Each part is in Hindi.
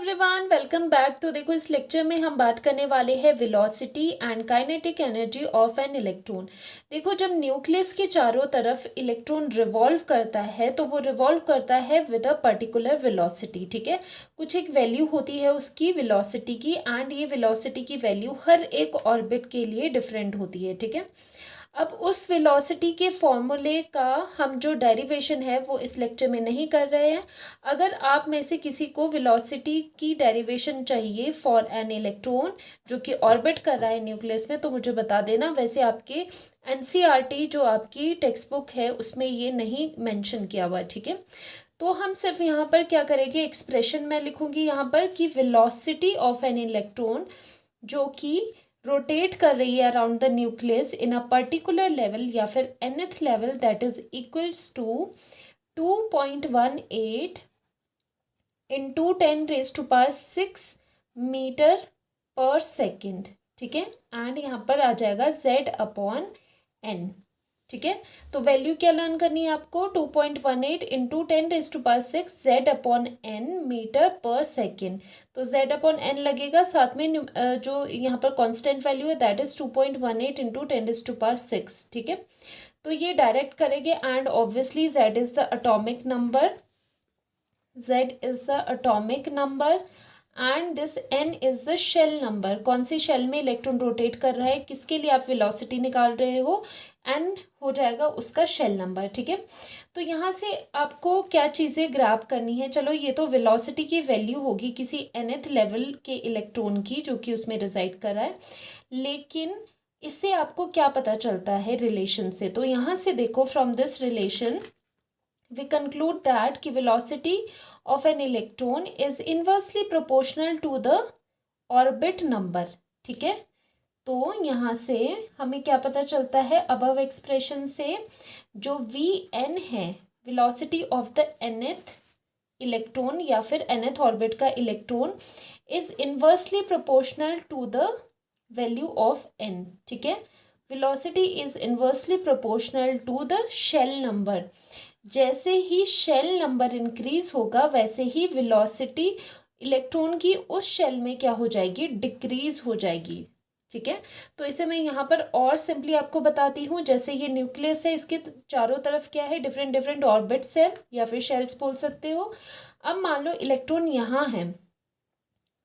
Everyone, welcome back. तो देखो, इस लेक्चर में हम बात करने वाले हैं velocity and kinetic energy of an electron. देखो, जब न्यूक्लियस के चारों तरफ इलेक्ट्रॉन रिवॉल्व करता है तो वो रिवॉल्व करता है विद अ पर्टिकुलर वेलोसिटी। ठीक है, कुछ एक वैल्यू होती है उसकी वेलोसिटी की, एंड ये वेलोसिटी की वैल्यू हर एक ऑर्बिट के लिए डिफरेंट होती है। ठीक है, अब उस वेलोसिटी के फॉर्मूले का हम जो डेरिवेशन है वो इस लेक्चर में नहीं कर रहे हैं। अगर आप में से किसी को वेलोसिटी की डेरिवेशन चाहिए फॉर एन इलेक्ट्रॉन जो कि ऑर्बिट कर रहा है न्यूक्लियस में, तो मुझे बता देना। वैसे आपके एनसीईआरटी जो आपकी टेक्स्ट बुक है उसमें ये नहीं मेंशन किया हुआ है। ठीक है, तो हम सिर्फ यहाँ पर क्या करेंगे, एक्सप्रेशन में लिखूंगी यहाँ पर कि वेलोसिटी ऑफ एन इलेक्ट्रॉन जो कि रोटेट कर रही है around the nucleus in a particular level या फिर nth level, that is equals to 2.18 into 10⁻⁶ metre per second. ठीक है, एंड यहाँ पर आ जाएगा Z/n। ठीक है, तो वैल्यू क्या लर्न करनी है आपको, 2.18 into 10⁻⁶ Z/n metre per second. तो Z/n लगेगा, साथ में जो यहाँ पर कांस्टेंट वैल्यू है दैट इज 2.18 इंटू 10⁻⁶। ठीक है, तो ये डायरेक्ट करेंगे and obviously Z is the atomic number, Z is the atomic number and this n is the shell number. कौन सी शेल में इलेक्ट्रॉन रोटेट कर रहा है, किसके लिए आप वेलोसिटी निकाल रहे हो, n हो जाएगा उसका शेल नंबर। ठीक है, तो यहाँ से आपको क्या चीज़ें ग्रैब करनी है। चलो, ये तो वेलोसिटी की वैल्यू होगी किसी nth लेवल के इलेक्ट्रॉन की जो कि उसमें रिजाइड कर रहा है, लेकिन इससे आपको क्या पता चलता है रिलेशन से। तो यहाँ से देखो, from this relation we conclude that कि velocity of an electron is inversely proportional to the orbit number। ठीक है, तो यहाँ से हमें क्या पता चलता है, अबव एक्सप्रेशन से जो Vn है, velocity of the nth electron या फिर nth ऑर्बिट का electron is inversely proportional to the value of n। ठीक है, velocity is inversely proportional to the shell number. जैसे ही शेल नंबर इंक्रीज होगा वैसे ही वेलोसिटी इलेक्ट्रॉन की उस शेल में क्या हो जाएगी, डिक्रीज हो जाएगी। ठीक है, तो इसे मैं यहाँ पर और सिंपली आपको बताती हूँ। जैसे ये न्यूक्लियस है, इसके चारों तरफ क्या है, डिफरेंट डिफरेंट ऑर्बिट्स है या फिर शेल्स बोल सकते हो। अब मान लो इलेक्ट्रॉन यहाँ है,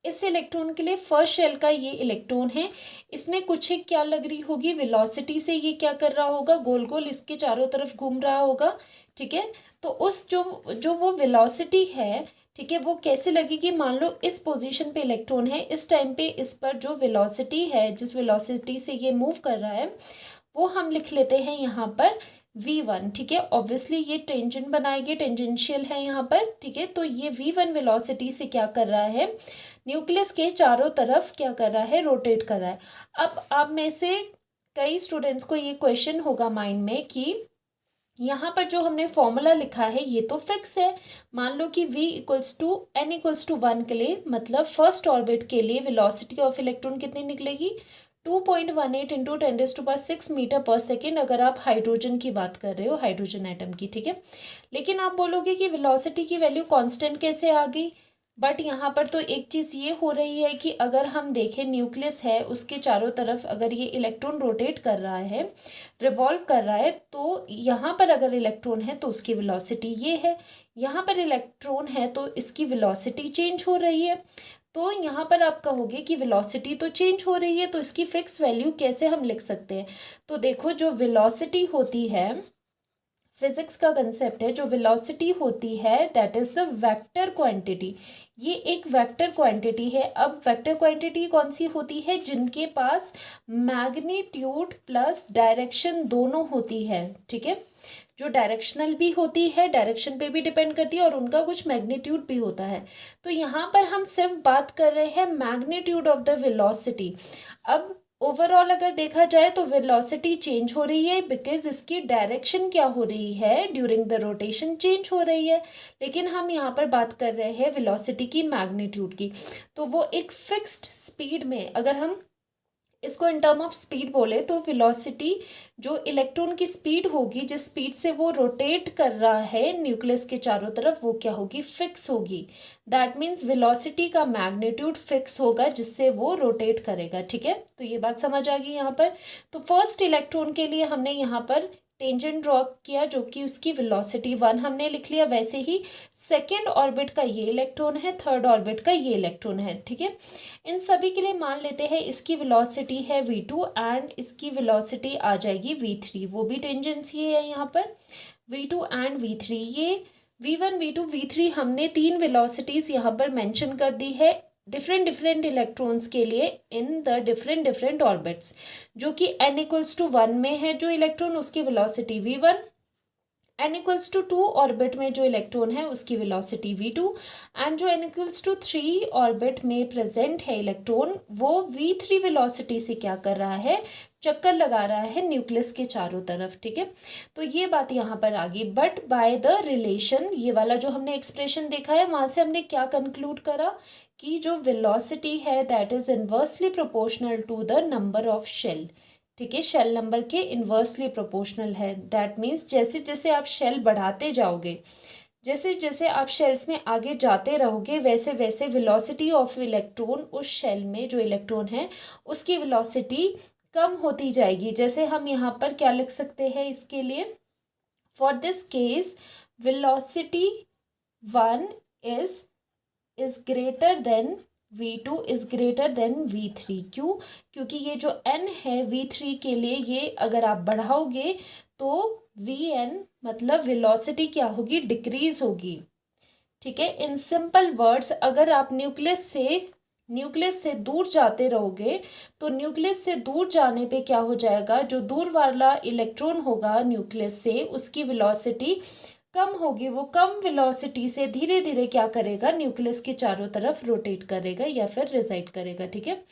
इस इलेक्ट्रॉन के लिए फर्स्ट शेल का ये इलेक्ट्रॉन है, इसमें कुछ एक क्या लग रही होगी, वेलोसिटी से ये क्या कर रहा होगा, गोल गोल इसके चारों तरफ घूम रहा होगा। ठीक है, तो उस जो वो वेलोसिटी है, ठीक है, वो कैसे लगेगी। मान लो इस पोजीशन पे इलेक्ट्रॉन है, इस टाइम पे इस पर जो वेलोसिटी है, जिस वेलोसिटी से ये मूव कर रहा है, वो हम लिख लेते हैं यहाँ पर v1। ठीक है, ऑब्वियसली ये टेंजेंट बनाएगी, टेंजेंशियल है यहाँ पर। ठीक है, तो ये v1 वेलोसिटी से क्या कर रहा है, न्यूक्लियस के चारों तरफ क्या कर रहा है, रोटेट कर रहा है। अब आप में से कई स्टूडेंट्स को ये क्वेश्चन होगा माइंड में कि यहाँ पर जो हमने फॉर्मूला लिखा है ये तो फिक्स है। मान लो कि v equals to n equals to 1 के लिए, मतलब फर्स्ट ऑर्बिट के लिए वेलोसिटी ऑफ इलेक्ट्रॉन कितनी निकलेगी, 2.18 इंटू 10⁻⁶ मीटर पर सेकेंड, अगर आप हाइड्रोजन की बात कर रहे हो, हाइड्रोजन एटम की। ठीक है, लेकिन आप बोलोगे कि वेलोसिटी की वैल्यू कांस्टेंट कैसे आ गई, बट यहाँ पर तो एक चीज़ ये हो रही है कि अगर हम देखें न्यूक्लियस है, उसके चारों तरफ अगर ये इलेक्ट्रॉन रोटेट कर रहा है, रिवॉल्व कर रहा है, तो यहाँ पर अगर इलेक्ट्रॉन है तो उसकी वेलोसिटी ये है, यहाँ पर इलेक्ट्रॉन है तो इसकी वेलोसिटी चेंज हो रही है। तो यहाँ पर आप कहोगे कि वेलोसिटी तो चेंज हो रही है, तो इसकी फिक्स वैल्यू कैसे हम लिख सकते हैं। तो देखो, जो वेलोसिटी होती है, फिजिक्स का कंसेप्ट है, जो वेलोसिटी होती है that is the vector quantity. ये एक वेक्टर क्वांटिटी है। अब वेक्टर क्वांटिटी कौन सी होती है, जिनके पास मैग्नीट्यूड प्लस डायरेक्शन दोनों होती है। ठीक है, जो डायरेक्शनल भी होती है, डायरेक्शन पे भी डिपेंड करती है, और उनका कुछ मैग्नीट्यूड भी होता है। तो यहाँ पर हम सिर्फ बात कर रहे हैं मैग्नीट्यूड ऑफ द वेलोसिटी। अब ओवरऑल अगर देखा जाए तो वेलोसिटी चेंज हो रही है बिकॉज इसकी डायरेक्शन क्या हो रही है, ड्यूरिंग द रोटेशन चेंज हो रही है। लेकिन हम यहाँ पर बात कर रहे हैं वेलोसिटी की मैग्नीट्यूड की, तो वो एक फिक्स्ड स्पीड में, अगर हम इसको इन टर्म ऑफ स्पीड बोले तो वेलोसिटी, जो इलेक्ट्रॉन की स्पीड होगी, जिस स्पीड से वो रोटेट कर रहा है न्यूक्लियस के चारों तरफ, वो क्या होगी, फिक्स होगी। दैट मीन्स वेलोसिटी का मैग्नीट्यूड फिक्स होगा जिससे वो रोटेट करेगा। ठीक है, तो ये बात समझ आ गई यहाँ पर। तो फर्स्ट इलेक्ट्रॉन के लिए हमने यहाँ पर टेंजेंट ड्रॉ किया जो कि उसकी वेलोसिटी 1 हमने लिख लिया। वैसे ही सेकेंड ऑर्बिट का ये इलेक्ट्रॉन है, थर्ड ऑर्बिट का ये इलेक्ट्रॉन है। ठीक है, इन सभी के लिए मान लेते हैं इसकी वेलोसिटी है v2 एंड इसकी वेलोसिटी आ जाएगी v3। वो भी टेंजेंसी है यहाँ पर, v2 एंड v3। ये v1 v2 v3 हमने तीन वेलोसिटीज यहाँ पर मेंशन कर दी है डिफरेंट डिफरेंट इलेक्ट्रॉन्स के लिए in the different different orbits. जो कि n=1 में है जो इलेक्ट्रॉन, उसकी वेलोसिटी v1, n=2 ऑर्बिट में जो इलेक्ट्रॉन है उसकी वेलोसिटी v2, एंड जो n=3 ऑर्बिट में प्रेजेंट है इलेक्ट्रॉन, वो v3 वेलोसिटी से क्या कर रहा है, चक्कर लगा रहा है न्यूक्लियस के चारों तरफ। ठीक है, तो ये बात यहाँ पर आ गई। बट बाय द रिलेशन, ये वाला जो हमने एक्सप्रेशन देखा है वहां से हमने क्या कंक्लूड करा कि जो वेलोसिटी है that is inversely proportional to the number of shell. ठीक है, शेल नंबर के इन्वर्सली प्रोपोर्शनल है। दैट मीन्स जैसे जैसे आप शेल बढ़ाते जाओगे, जैसे जैसे आप शेल्स में आगे जाते रहोगे, वैसे वैसे वेलोसिटी ऑफ इलेक्ट्रॉन उस शेल में जो इलेक्ट्रॉन है उसकी वेलोसिटी कम होती जाएगी। जैसे हम यहाँ पर क्या लिख सकते हैं इसके लिए, for this case velocity 1 is greater than v2 is greater than v3। क्यों? क्योंकि ये जो n है v3 के लिए, ये अगर आप बढ़ाओगे तो vn मतलब वेलोसिटी क्या होगी, डिक्रीज होगी। ठीक है, इन सिंपल वर्ड्स, अगर आप न्यूक्लियस से दूर जाते रहोगे तो न्यूक्लियस से दूर जाने पे क्या हो जाएगा, जो दूर वाला इलेक्ट्रॉन होगा न्यूक्लियस से उसकी वेलोसिटी कम होगी। वो कम वेलोसिटी से धीरे धीरे क्या करेगा, न्यूक्लियस के चारों तरफ रोटेट करेगा या फिर रिसाइड करेगा। ठीक है,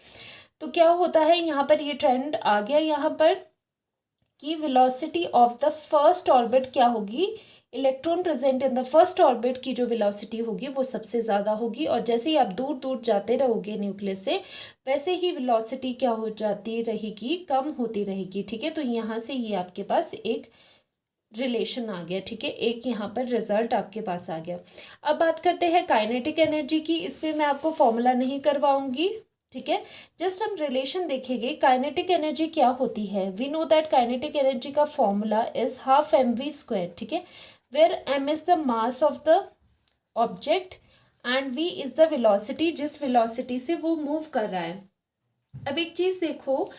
तो क्या होता है यहाँ पर, ये ट्रेंड आ गया यहाँ पर कि velocity of the first orbit क्या होगी, electron present in the first orbit की जो वेलोसिटी होगी वो सबसे ज़्यादा होगी। और जैसे ही आप दूर दूर जाते रहोगे न्यूक्लियस से, वैसे ही वेलोसिटी क्या हो जाती रहेगी, कम होती रहेगी। ठीक है, तो यहाँ से ये आपके पास एक रिलेशन आ गया। ठीक है, एक यहाँ पर रिजल्ट आपके पास आ गया। अब बात करते हैं काइनेटिक एनर्जी की। इसमें मैं आपको फॉर्मूला नहीं करवाऊंगी। ठीक है, जस्ट हम रिलेशन देखेंगे। काइनेटिक एनर्जी क्या होती है, we know that kinetic energy का फॉर्मूला इज ½ mv²। ठीक है, where m is the mass of the object and v is the velocity, जिस वेलोसिटी से वो मूव कर रहा है। अब एक चीज देखो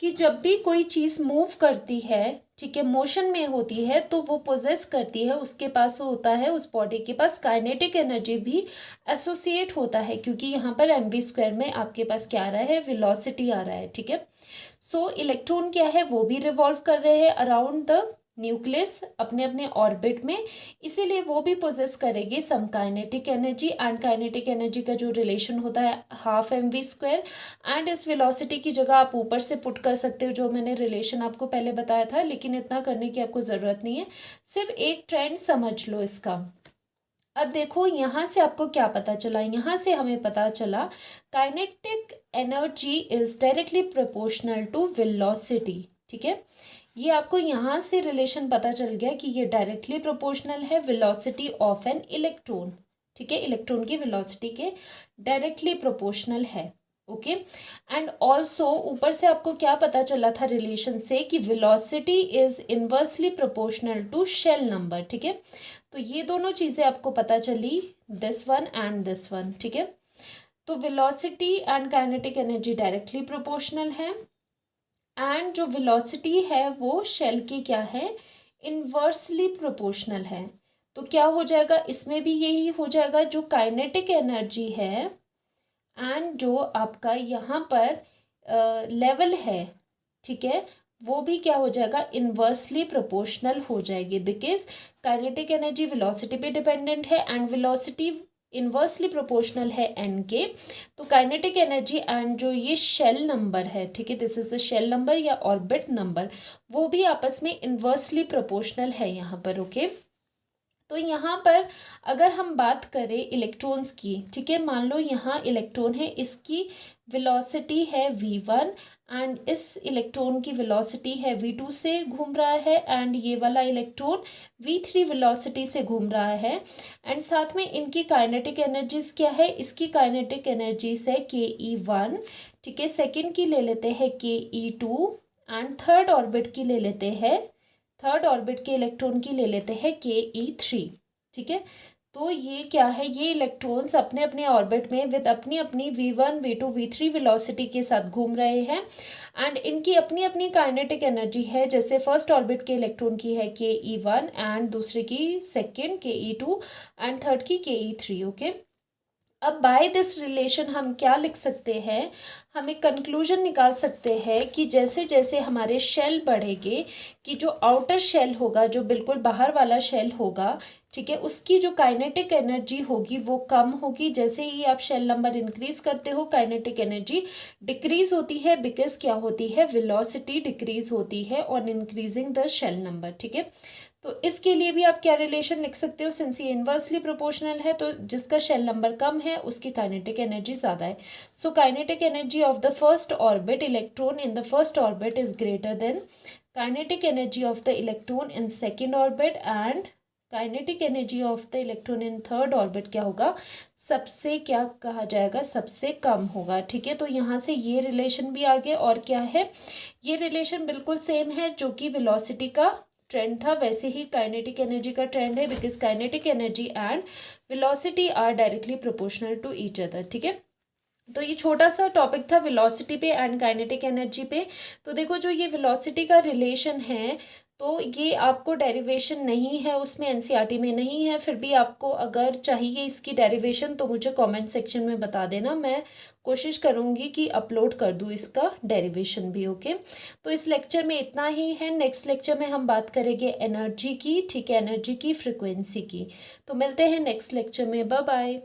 कि जब भी कोई चीज मूव करती है, ठीक है, मोशन में होती है, तो वो पोजेस करती है, उसके पास होता है, उस बॉडी के पास काइनेटिक एनर्जी भी एसोसिएट होता है, क्योंकि यहाँ पर mv² में आपके पास क्या आ रहा है, वेलोसिटी आ रहा है। ठीक है, सो इलेक्ट्रॉन क्या है, वो भी रिवॉल्व कर रहे हैं अराउंड द न्यूक्लियस अपने अपने ऑर्बिट में, इसीलिए वो भी पोजेस करेंगे some kinetic energy. And kinetic energy का जो रिलेशन होता है ½ mv²। एंड इस वेलोसिटी की जगह आप ऊपर से पुट कर सकते हो, जो मैंने रिलेशन आपको पहले बताया था, लेकिन इतना करने की आपको ज़रूरत नहीं है, सिर्फ एक ट्रेंड समझ लो इसका। अब देखो यहाँ से आपको क्या पता चला, यहाँ से हमें पता चला kinetic energy is directly proportional to velocity. ठीक है, ये आपको यहाँ से रिलेशन पता चल गया कि ये डायरेक्टली प्रोपोर्शनल है वेलोसिटी ऑफ एन इलेक्ट्रॉन। ठीक है, इलेक्ट्रॉन की वेलोसिटी के डायरेक्टली प्रोपोर्शनल है। ओके, एंड ऑल्सो ऊपर से आपको क्या पता चला था रिलेशन से कि velocity is inversely proportional to shell number. ठीक है, तो ये दोनों चीज़ें आपको पता चली, this one and this one. ठीक है, तो velocity and kinetic energy directly proportional है, एंड जो वेलोसिटी है वो शेल की क्या है, इनवर्सली प्रोपोर्शनल है। तो क्या हो जाएगा, इसमें भी यही हो जाएगा, जो काइनेटिक एनर्जी है एंड जो आपका यहाँ पर लेवल है, ठीक है, वो भी क्या हो जाएगा, इनवर्सली प्रोपोर्शनल हो जाएगी, बिकॉज काइनेटिक एनर्जी वेलोसिटी पे डिपेंडेंट है एंड वेलोसिटी इनवर्सली प्रोपोर्शनल है एन के। तो काइनेटिक एनर्जी एंड जो ये शेल नंबर है, ठीक है, this is the shell number या ऑर्बिट नंबर, वो भी आपस में इनवर्सली प्रोपोर्शनल है यहाँ पर। ओके, तो यहाँ पर अगर हम बात करें इलेक्ट्रॉन्स की, ठीक है, मान लो यहाँ इलेक्ट्रॉन है, इसकी वेलोसिटी है v1 एंड इस इलेक्ट्रॉन की वेलोसिटी है v2 से घूम रहा है एंड ये वाला इलेक्ट्रॉन v3 वेलोसिटी से घूम रहा है एंड साथ में इनकी काइनेटिक एनर्जीज क्या है, इसकी काइनेटिक एनर्जीज है ke1, ठीक है, सेकेंड की ले लेते हैं ke2 एंड थर्ड ऑर्बिट की ले लेते हैं, थर्ड ऑर्बिट के इलेक्ट्रॉन की ले लेते हैं ke3, ठीक है। तो ये क्या है, ये इलेक्ट्रॉन्स अपने अपने ऑर्बिट में विद अपनी अपनी v1 v2 v3 वेलोसिटी के साथ घूम रहे हैं एंड इनकी अपनी अपनी काइनेटिक एनर्जी है, जैसे फर्स्ट ऑर्बिट के इलेक्ट्रॉन की है ke1 एंड दूसरे की सेकेंड ke2 एंड थर्ड की ke3, ओके। अब बाय दिस रिलेशन हम क्या लिख सकते हैं, हम एक कंक्लूजन निकाल सकते हैं कि जैसे जैसे हमारे शेल बढ़ेंगे, कि जो आउटर शेल होगा, जो बिल्कुल बाहर वाला शेल होगा, ठीक है, उसकी जो काइनेटिक एनर्जी होगी वो कम होगी। जैसे ही आप शेल नंबर इंक्रीज करते हो काइनेटिक एनर्जी डिक्रीज होती है, बिकॉज क्या होती है, वेलोसिटी डिक्रीज होती है on increasing the shell number, ठीक है। तो इसके लिए भी आप क्या रिलेशन लिख सकते हो, सिंस ये इन्वर्सली प्रोपोर्शनल है तो जिसका शेल नंबर कम है उसकी काइनेटिक एनर्जी ज़्यादा है। So kinetic energy of the first orbit electron in the first orbit is greater than kinetic energy of the electron in second orbit and kinetic energy of the electron in third orbit क्या होगा, सबसे क्या कहा जाएगा, सबसे कम होगा, ठीक है। तो यहाँ से ये रिलेशन भी आ गया और क्या है, ये रिलेशन बिल्कुल सेम है जो कि वेलोसिटी का ट्रेंड था, वैसे ही काइनेटिक एनर्जी का ट्रेंड है, because kinetic energy and velocity are directly proportional to each other, ठीक है। तो ये छोटा सा टॉपिक था वेलोसिटी पे एंड काइनेटिक एनर्जी पे। तो देखो जो ये वेलोसिटी का रिलेशन है तो ये आपको डेरिवेशन नहीं है, उसमें एनसीईआरटी में नहीं है, फिर भी आपको अगर चाहिए इसकी डेरिवेशन तो मुझे कमेंट सेक्शन में बता देना, मैं कोशिश करूँगी कि अपलोड कर दूँ इसका डेरिवेशन भी, ओके। तो इस लेक्चर में इतना ही है, नेक्स्ट लेक्चर में हम बात करेंगे एनर्जी की, ठीक है, एनर्जी की फ्रिक्वेंसी की। तो मिलते हैं नेक्स्ट लेक्चर में, बाय बाय।